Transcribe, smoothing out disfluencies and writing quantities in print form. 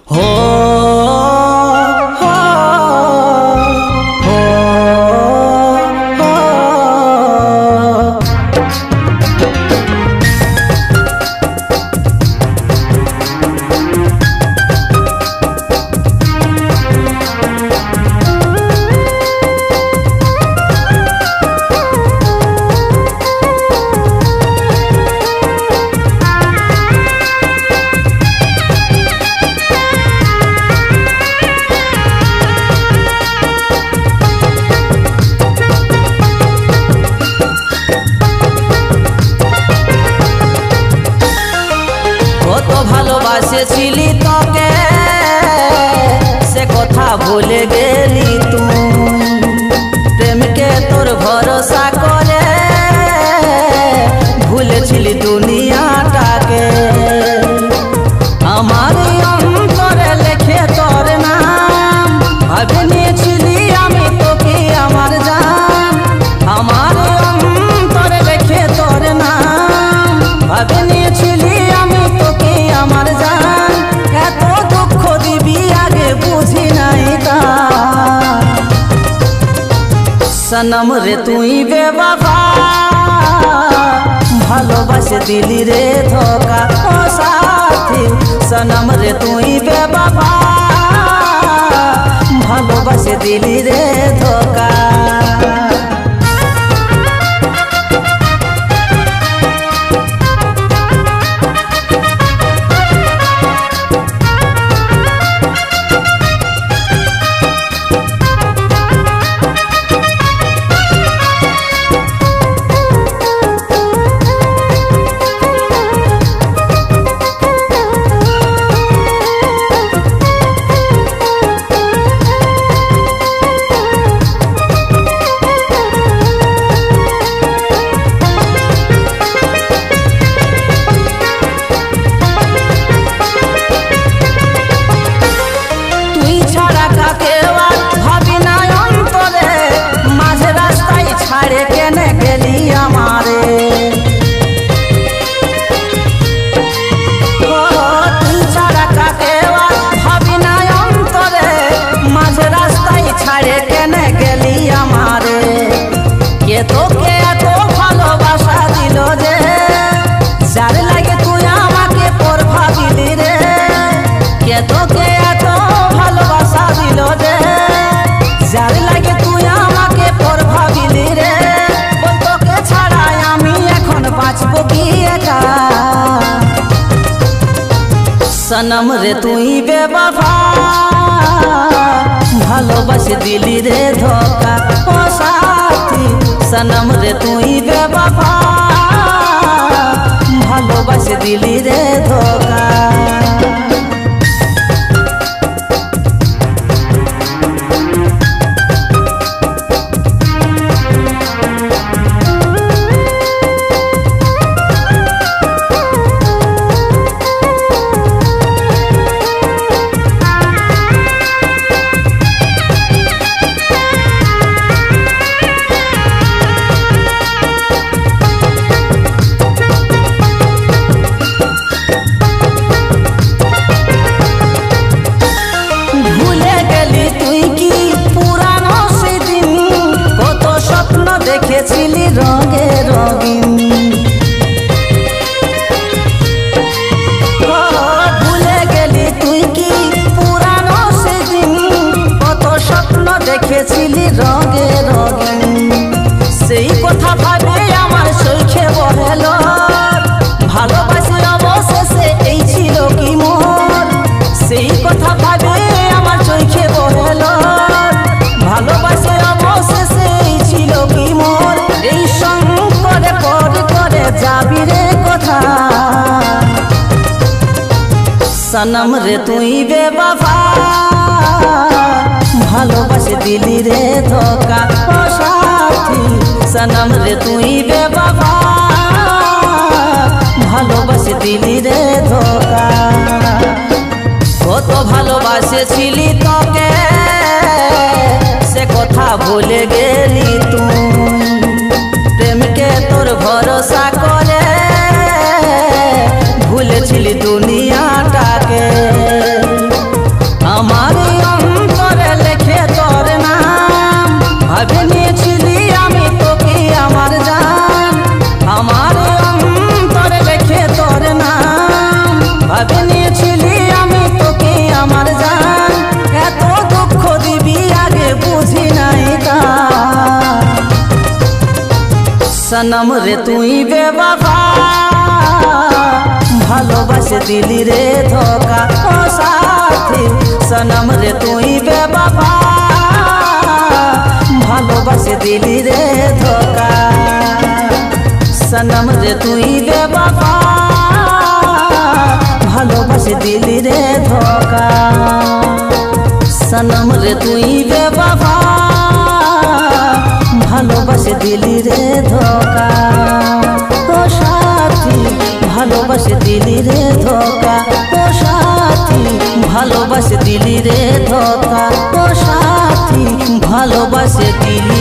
हो हो हो हो কত ভালোবাসেছিলি তোকে সে কথা ভুলে গেলি তুই প্রেমকে তোর ভরসা করে ভুলেছিলি দুনিয়াটাকে আমার অন্তরে লেখে তোর নাম ভাবে নিয়েছিলি আমি তোকে আমার জান আমার অন্তরে লেখে তোর নাম ভাবে নিয়েছিলি আমি তোকে আমার জান এত দুঃখ দিবি আগে বুঝি নাই তা সনম রে তুই বেওয়াফা ভালোবাসে দিলি রে ধোকা ও সাথী সনম রে তুই বেওয়াফা ভালোবাসে দিলি রে ধোকা তোকে এত ভালোবাসা দিল যে যার লাগে তুই আমাকে পর ভাবিলি রে কে তোকে এত ভালোবাসা দিল যে যার লাগে তুই আমাকে পর ভাবিলি রে বল তোকে ছাড়াই আমি এখন বাঁচবো কি একা সনম রে তুই বেওয়াফা ভালোবাসে দিলি রে ধোকা ও সাথী সনম রে তুই বেওয়াফা ভালোবাসে দিলি রে ধোকা দেখেছিলি রঙে রঙিন ভুলে গেলি তুই কি পুরানো সেদিন কত স্বপ্ন দেখেছিলি রঙে রঙিন সেই কথা ভাবে আমার চোখে বহেল ভালোবাসি অবশেষে এই ছিল কি মোর সেই কথা ভাবে আমার চোখে বহেল ভালোবাসি অবশেষে এই ছিল কি মোর এই সংকটে পড়ে করে যাবি রে কথা সনম রে তুই বেওয়াফা ভালোবাসে দিলি রে ধোকা ও সাথী সনম রে তুই বেওয়াফা ভালোবাসে দিলি রে ধোকা কত ভালোবাসেছিলি তোকে সে কথা ভুলে গেলি তুই প্রেমকে তোর ভরসা করে ভুলেছিলি দুনিয়াটাকে সনম রে তুই বেওয়াফা ভালোবাসে দিলি রে ধোকা ও সাথী সনম রে তুই বেওয়াফা ভালোবাসে দিলি রে ধোকা সনম রে তুই বেওয়াফা ভালোবাসে দিলি রে ধোকা সনম রে তুই বেওয়াফা ভালোবাসে দিলি রে ধোকা ও সাথী ভালোবাসে দিলি রে ধোকা ও সাথী ভালোবাসে দিলি রে ধোকা ও সাথী ভালোবাসে দিলি